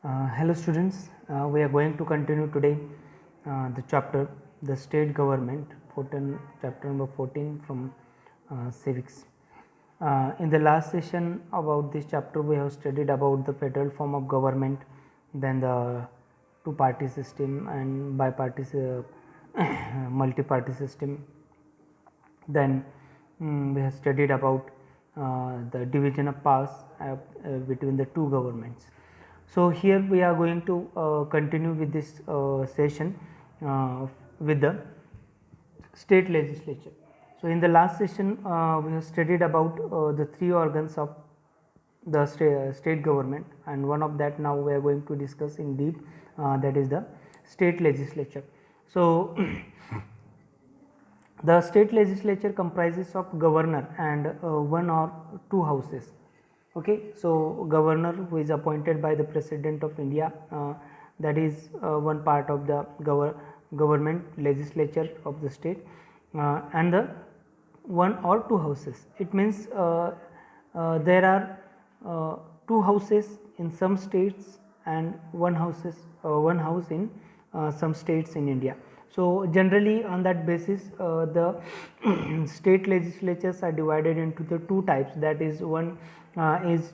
Hello students, we are going to continue today the chapter the state government 14, chapter number 14 from civics. In the last session about this chapter we have studied about the federal form of government, then the two party system and biparty multi party system. Then we have studied about the division of powers between the two governments. So here we are going to continue with this session with the state legislature. So in the last session we have studied about the three organs of the state government, and one of that now we are going to discuss in deep, that is the state legislature. So the state legislature comprises of governor and one or two houses. Okay, so governor who is appointed by the president of India, that is one part of the government legislature of the state, and the one or two houses. It means there are two houses in some states and one house in some states in India. So generally on that basis the state legislatures are divided into the two types, that is one is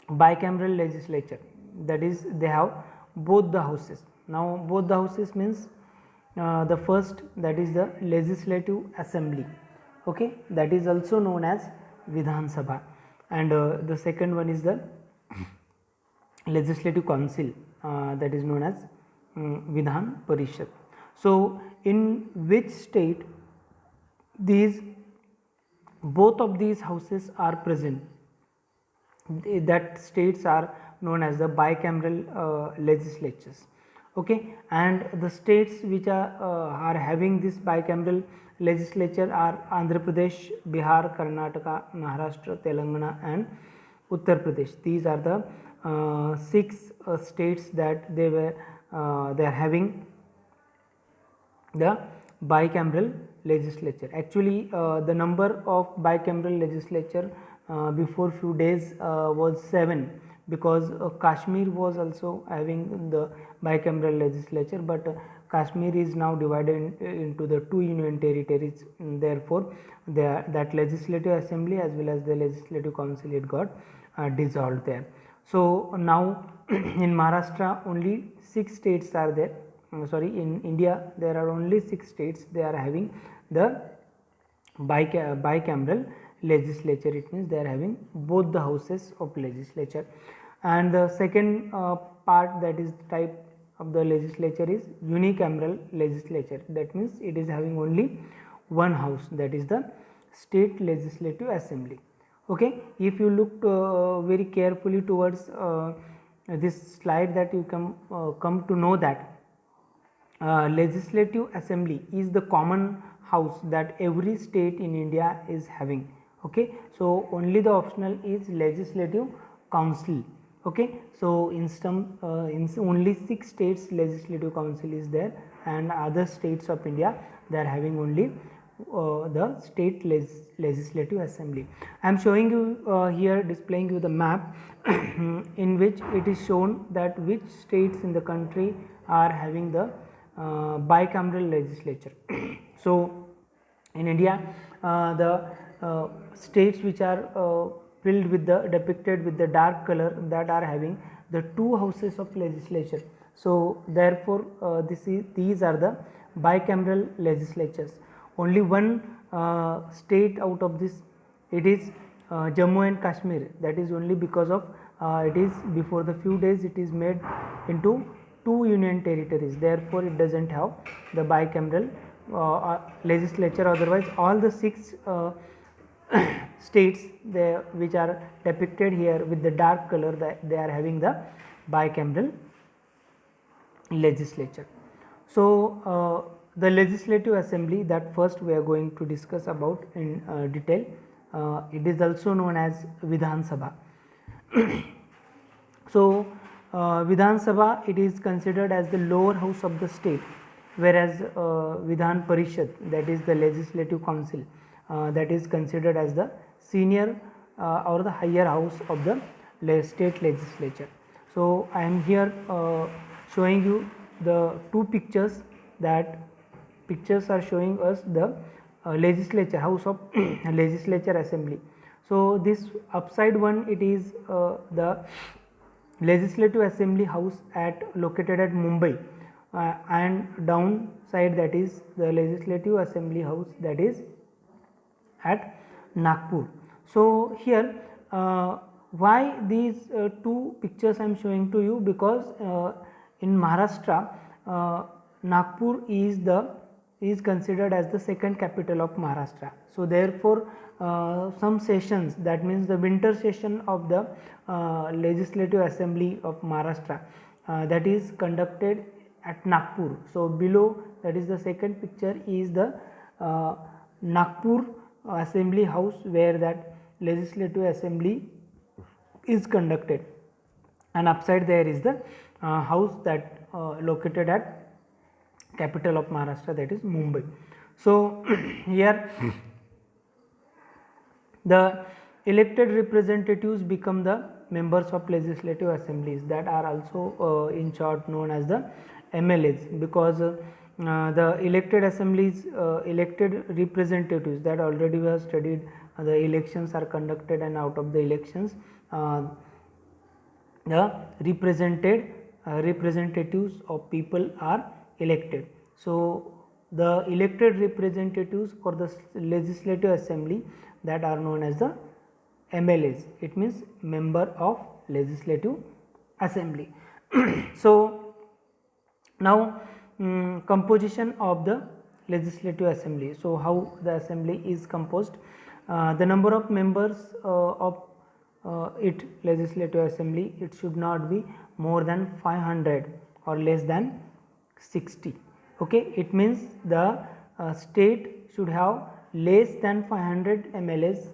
bicameral legislature, that is they have both the houses. Now both the houses means the first, that is the legislative assembly, okay, that is also known as Vidhan Sabha, and the second one is the legislative council, that is known as Vidhan Parishad. So in which state these both of these houses are present, that states are known as the bicameral legislatures. Okay, and the states which are having this bicameral legislature are Andhra Pradesh, Bihar, Karnataka, Maharashtra, Telangana and Uttar Pradesh. These are the 6 states that they are having the bicameral legislature. Actually the number of bicameral legislature before few days was 7, because Kashmir was also having the bicameral legislature, but Kashmir is now divided into the 2 union territories, therefore that legislative assembly as well as the legislative council it got dissolved there. So now in Maharashtra only 6 states are there, in India there are only 6 states they are having the bicameral legislature. It means they are having both the houses of legislature. And the second part, that is type of the legislature, is unicameral legislature, that means it is having only one house, that is the state legislative assembly. Okay, if you look very carefully towards this slide, that you can come to know that legislative assembly is the common house that every state in India is having. Okay, so only the optional is legislative council. Okay, so in some in only 6 states legislative council is there, and other states of India they are having only the state legislative assembly. I am showing you here, displaying you the map in which it is shown that which states in the country are having the bicameral legislature. So in India the states which are filled with the depicted with the dark color, that are having the 2 houses of legislature. So therefore these are the bicameral legislatures. Only one state out of this, it is Jammu and Kashmir, that is only because of it is before the few days it is made into 2 union territories, therefore it does not have the bicameral legislature. Otherwise all the 6 states which are depicted here with the dark color, that they are having the bicameral legislature. So the legislative assembly, that first we are going to discuss about in detail. It is also known as Vidhan Sabha. So Vidhan Sabha, it is considered as the lower house of the state, whereas Vidhan Parishad, that is the legislative council, that is considered as the senior or the higher house of the state legislature. So I am here showing you the two pictures. That pictures are showing us the legislature, house of legislature assembly. So this upside one, it is the legislative assembly house located at Mumbai, and downside, that is the legislative assembly house that is at Nagpur. So here why these two pictures I am showing to you, because in Maharashtra Nagpur is considered as the second capital of Maharashtra. So therefore some sessions, that means the winter session of the legislative assembly of Maharashtra, that is conducted at Nagpur. So below, that is the second picture, is the Nagpur assembly house where that legislative assembly is conducted, and upside there is the house that located at capital of Maharashtra, that is Mumbai. So here the elected representatives become the members of legislative assemblies, that are also in short known as the MLAs, because the elected assemblies, elected representatives, that already we have studied, the elections are conducted, and out of the elections the representatives of people are elected. So the elected representatives for the legislative assembly, that are known as the MLAs, it means member of legislative assembly. So now composition of the legislative assembly. So how the assembly is composed? The number of members of legislative assembly, it should not be more than 500 or less than 60. Okay, it means the state should have less than 500 MLAs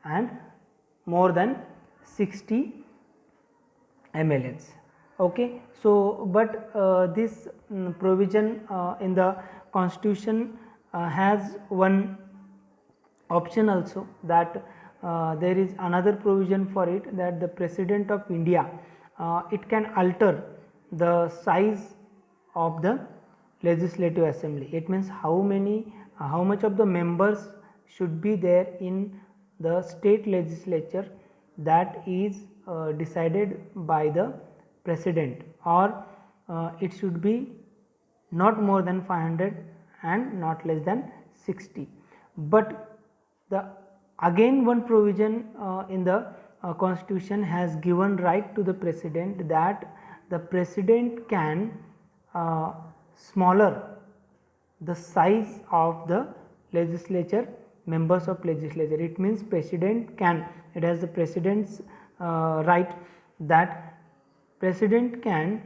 and more than 60 MLAs. Okay, so but this provision in the constitution has one option also, that there is another provision for it, that the President of India, it can alter the size of the legislative assembly. It means how much of the members should be there in the state legislature, that is decided by the president, or it should be not more than 500 and not less than 60. But the again one provision in the constitution has given right to the president, that the president can smaller the size of the legislature, members of legislature. It means president can, it has the president's right, that president can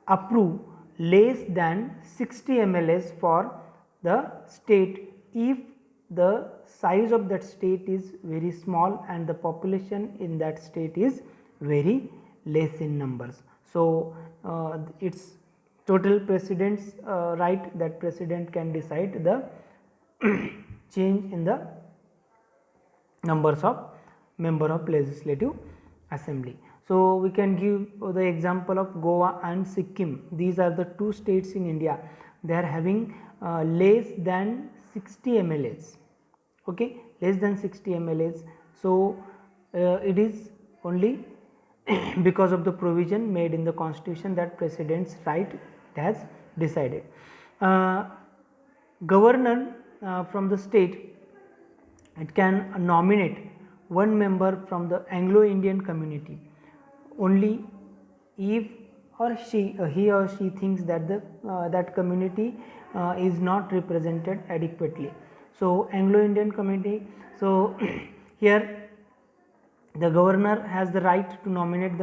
approve less than 60 MLAs for the state if the size of that state is very small and the population in that state is very less in numbers. So it's total president's right, that president can decide the change in the numbers of member of legislative assembly. So we can give the example of Goa and Sikkim. These are the two states in India. They are having less than 60 MLAs. Okay, less than 60 MLAs. So it is only because of the provision made in the constitution that president's right it has decided. Governor from the state, it can nominate one member from the Anglo-Indian community only if he or she thinks that the that community is not represented adequately. So Anglo-Indian community, so here the governor has the right to nominate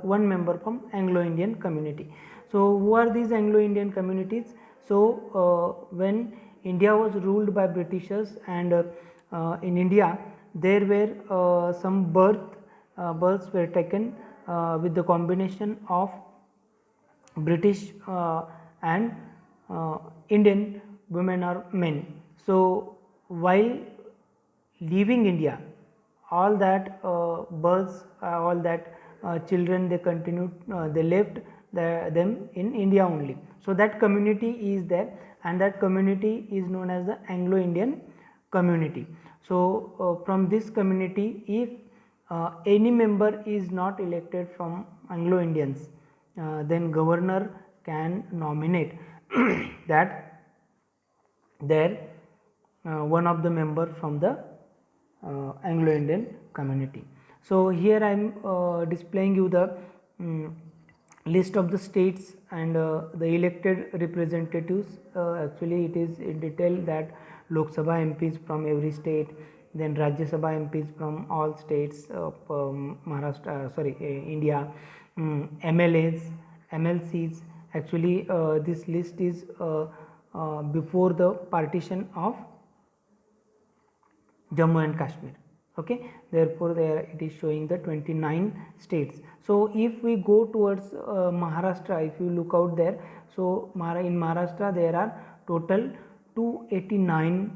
one member from Anglo-Indian community. So who are these Anglo-Indian communities? So when India was ruled by Britishers, and in India there were some births were taken with the combination of British and Indian women or men. So while leaving India, all that births, all that children, they continued, they left them in India only. So that community is there, and that community is known as the Anglo-Indian community. So from this community, if any member is not elected from Anglo-Indians, then governor can nominate that there one of the member from the Anglo-Indian community. So here I am displaying you the list of the states and the elected representatives. Actually it is in detail that Lok Sabha MPs from every state, then Rajya Sabha MPs from all states of Maharashtra, India, MLAs, MLCs. Actually this list is before the partition of Jammu and Kashmir. Okay, therefore there it is showing the 29 states. So if we go towards Maharashtra, if you look out there, so in Maharashtra there are total 289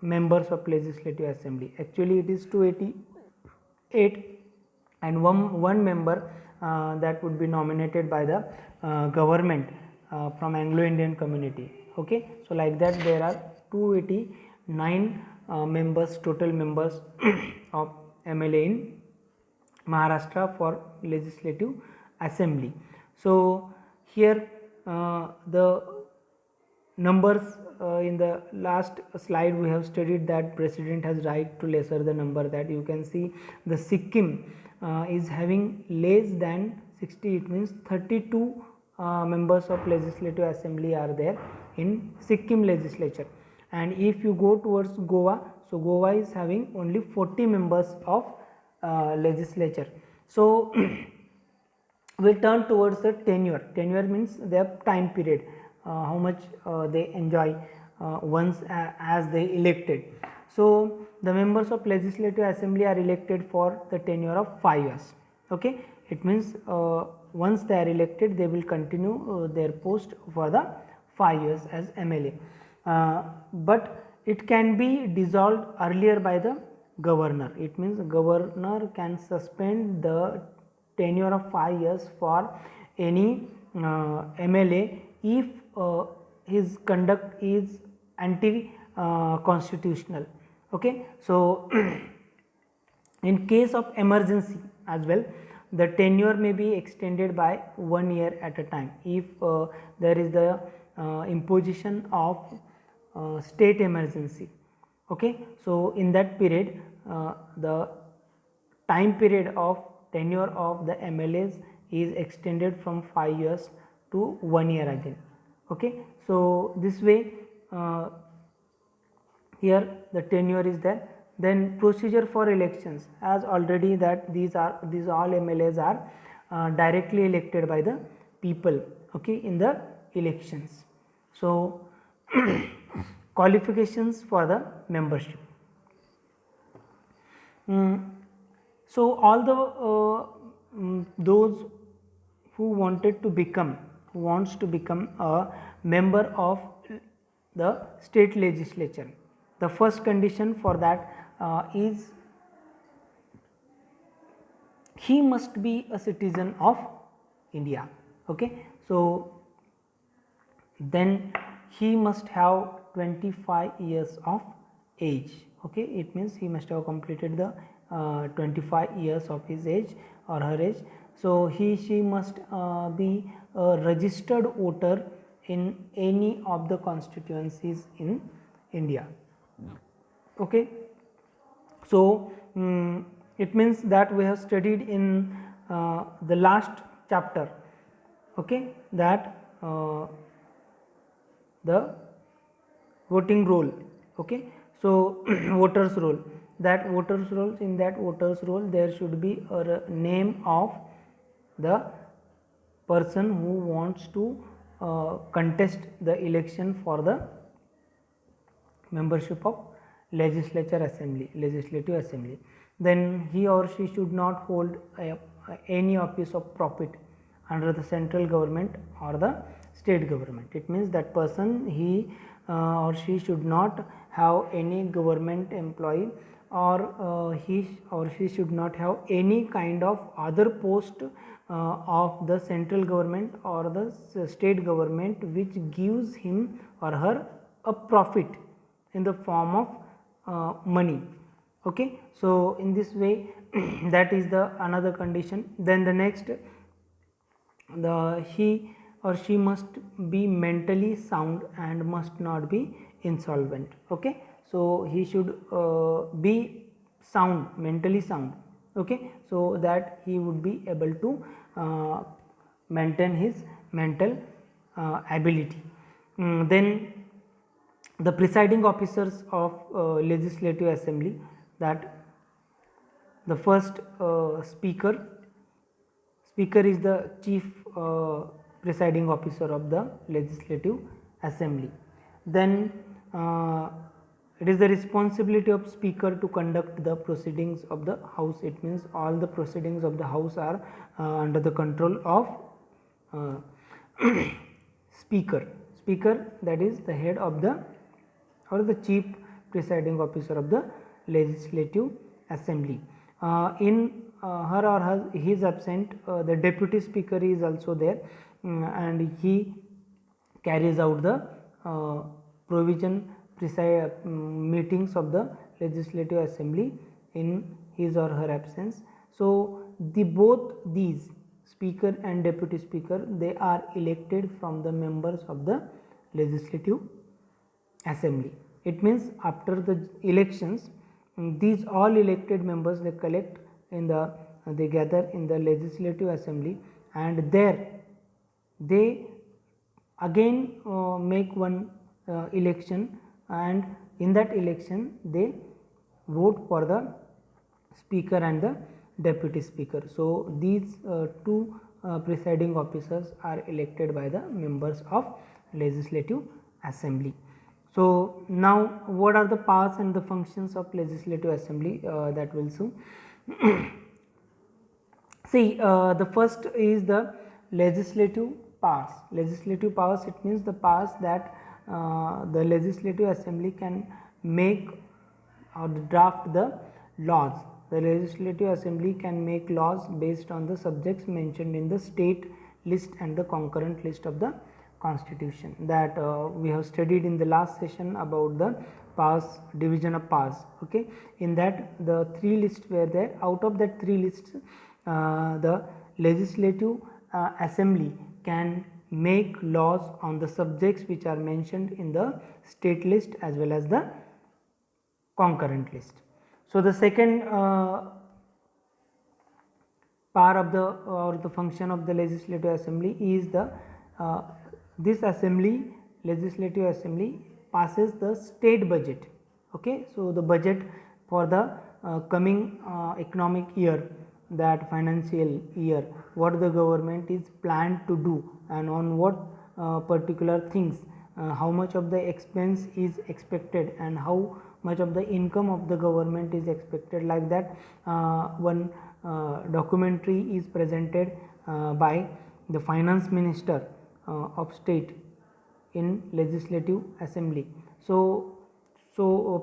members of Legislative Assembly. Actually it is 288, and one member that would be nominated by the government from Anglo-Indian community. Okay, so like that there are 289 members, total members of MLA in Maharashtra for Legislative Assembly. So here the numbers in the last slide we have studied that president has right to lesser the number, that you can see the Sikkim is having less than 60, it means 32 members of Legislative Assembly are there in Sikkim legislature. And if you go towards Goa, so Goa is having only 40 members of legislature. So we'll turn towards the tenure. Tenure means their time period, how much they enjoy once as they elected. So the members of Legislative Assembly are elected for the tenure of 5 years. Okay, it means once they are elected, they will continue their post for the 5 years as MLA. But it can be dissolved earlier by the governor. It means the governor can suspend the tenure of 5 years for any MLA if his conduct is anti-constitutional. Okay, so in case of emergency as well, the tenure may be extended by 1 year at a time if there is the imposition of state emergency. Okay, so in that period the time period of tenure of the MLAs is extended from 5 years to 1 year again. Okay, so this way here the tenure is there. Then procedure for elections, as already that these all MLAs are directly elected by the people, okay, in the elections. So qualifications for the membership. So all the those who wants to become a member of the state legislature, the first condition for that is he must be a citizen of India. Okay, so then he must have 25 years of age. Okay, it means he must have completed the 25 years of his age or her age. So she must be a registered voter in any of the constituencies in India. Okay, so it means that we have studied in the last chapter, okay, that the voting roll. Okay, so voters roll, that voters roll, in that voters roll there should be a name of the person who wants to contest the election for the membership of legislative assembly. Then he or she should not hold any office of profit under the central government or the state government. It means that person, he or she should not have any government employee or he or she should not have any kind of other post of the central government or the state government which gives him or her a profit in the form of money. Okay, so in this way that is the another condition. Then the next, the he or she must be mentally sound and must not be insolvent. Okay, so he should be sound, mentally sound. Okay, so that he would be able to maintain his mental ability. Then the presiding officers of legislative assembly, that the first speaker is the chief presiding officer of the legislative assembly. Then it is the responsibility of speaker to conduct the proceedings of the house. It means all the proceedings of the house are under the control of speaker, that is the head of the or the chief presiding officer of the legislative assembly. In her or his absent, the deputy speaker is also there, and he carries out the provision meetings of the legislative assembly in his or her absence. So both these speaker and deputy speaker, they are elected from the members of the legislative assembly. It means after the elections, these all elected members, they collect in the they gather in the legislative assembly, and there they again make one election, and in that election they vote for the speaker and the deputy speaker. So these two presiding officers are elected by the members of legislative assembly. So now what are the powers and the functions of legislative assembly, that will soon see. The first is the legislative powers. Legislative powers, it means the powers that the legislative assembly can make or draft the laws. The legislative assembly can make laws based on the subjects mentioned in the state list and the concurrent list of the constitution, that we have studied in the last session about the powers, division of powers. Okay, in that the three lists were there. Out of that three lists, the legislative assembly can make laws on the subjects which are mentioned in the state list as well as the concurrent list. So the second power of the or the function of the legislative assembly is the this assembly, legislative assembly, passes the state budget. Okay, so the budget for the coming economic year, that financial year, what the government is planned to do and on what particular things, how much of the expense is expected and how much of the income of the government is expected, like that one documentary is presented by the finance minister of state in legislative assembly. So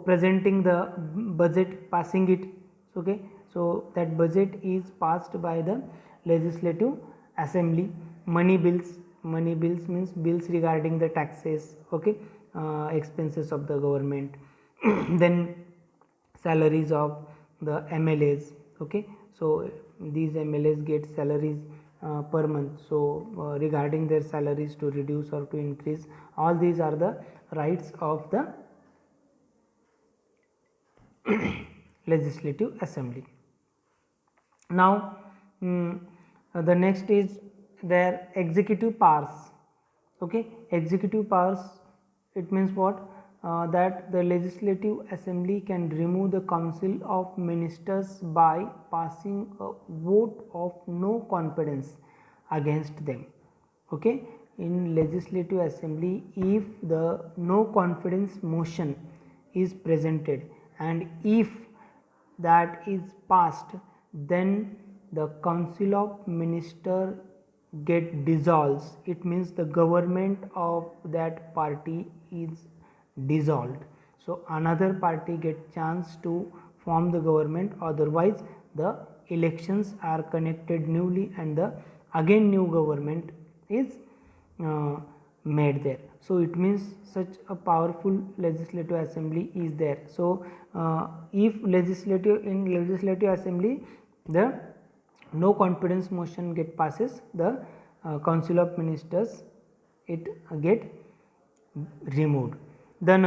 presenting the budget, passing it. Okay, so that budget is passed by the legislative assembly. Money bills means bills regarding the taxes. Okay, expenses of the government. Then salaries of the MLAs. Okay, so these MLAs get salaries per month. So regarding their salaries to reduce or to increase, all these are the rights of the legislative assembly. Now the next is their executive powers. Okay, executive powers, it means what? That the legislative assembly can remove the council of ministers by passing a vote of no confidence against them. Okay, in legislative assembly, if the no confidence motion is presented and if that is passed, then the council of minister get dissolves. It means the government of that party is dissolved. So another party get chance to form the government, otherwise the elections are connected newly and the again new government is made there. So it means such a powerful legislative assembly is there. So if in legislative assembly the no confidence motion get passes, the council of ministers it get removed. Then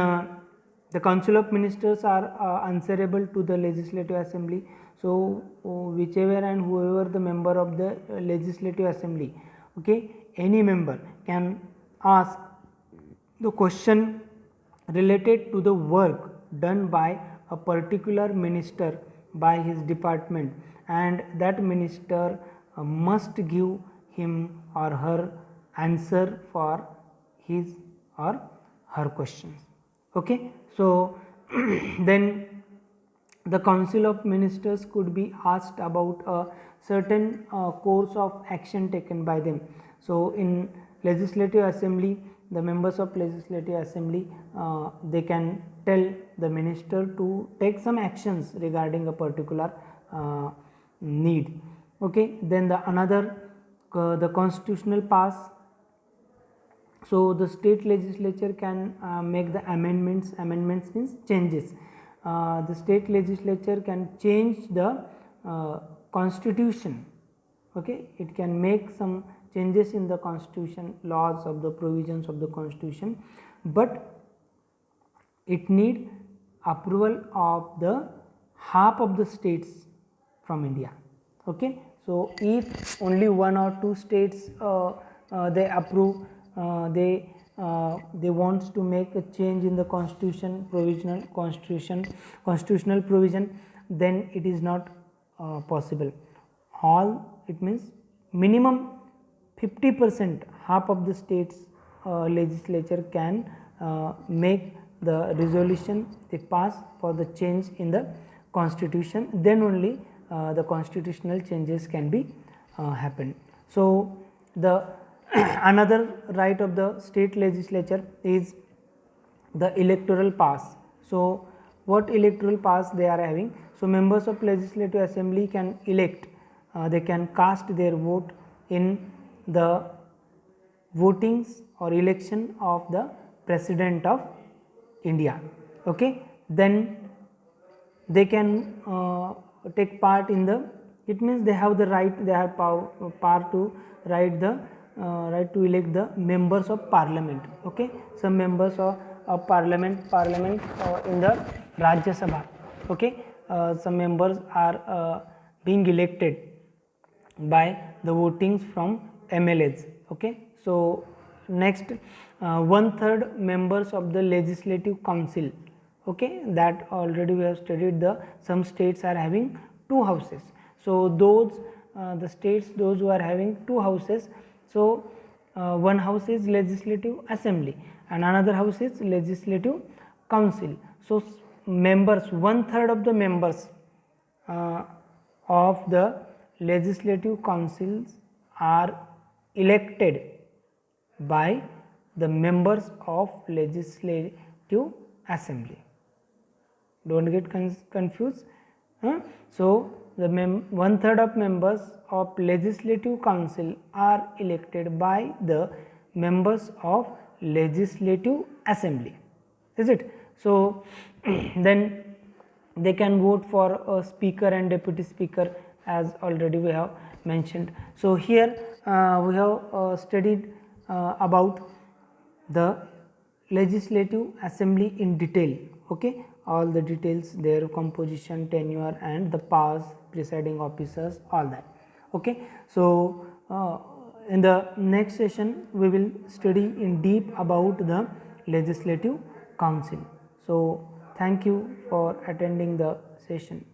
the council of ministers are answerable to the legislative assembly. So whichever and whoever the member of the legislative assembly, okay, any member can ask the question related to the work done by a particular minister by his department, and that minister must give him or her answer for his or her questions. Okay. So then the council of ministers could be asked about a certain course of action taken by them. So in legislative assembly, the members of legislative assembly they can tell the minister to take some actions regarding a particular need. Okay. Then the another the constitutional pass. So the state legislature can make the amendments means changes. The state legislature can change the constitution. Okay. It can make some changes in the constitution, laws of the provisions of the constitution, but it need approval of the half of the states from India. Okay. So if only one or two states they approve, they wants to make a change in the constitution, constitutional provision, then it is not possible. All, it means minimum 50%, half of the states legislature can make the resolution they pass for the change in the constitution, then only the constitutional changes can be happen. So the another right of the state legislature is the electoral pass. So what electoral pass they are having? So members of legislative assembly can elect, they can cast their vote in the votings or election of the President of India. Okay. Then they can take part in the, it means they have the right, they have power to write the right to elect the members of parliament. Okay. Some members of parliament in the Rajya Sabha. Okay. Some members are being elected by the votings from MLAs. Okay. So next 1/3 members of the legislative council. Okay, that already we have studied. The some states are having 2 houses. So those the states those who are having 2 houses, so one house is legislative assembly and another house is legislative council. So members, 1/3 of the members of the legislative councils are elected by the members of legislative assembly. Don't get confused. So the 1/3 of members of legislative council are elected by the members of legislative assembly, is it? So then they can vote for a speaker and deputy speaker, as already we have mentioned. So here we have studied about the legislative assembly in detail. Okay, all the details, their composition, tenure and the powers, presiding officers, all that. Okay. So in the next session we will study in deep about the legislative council. So thank you for attending the session.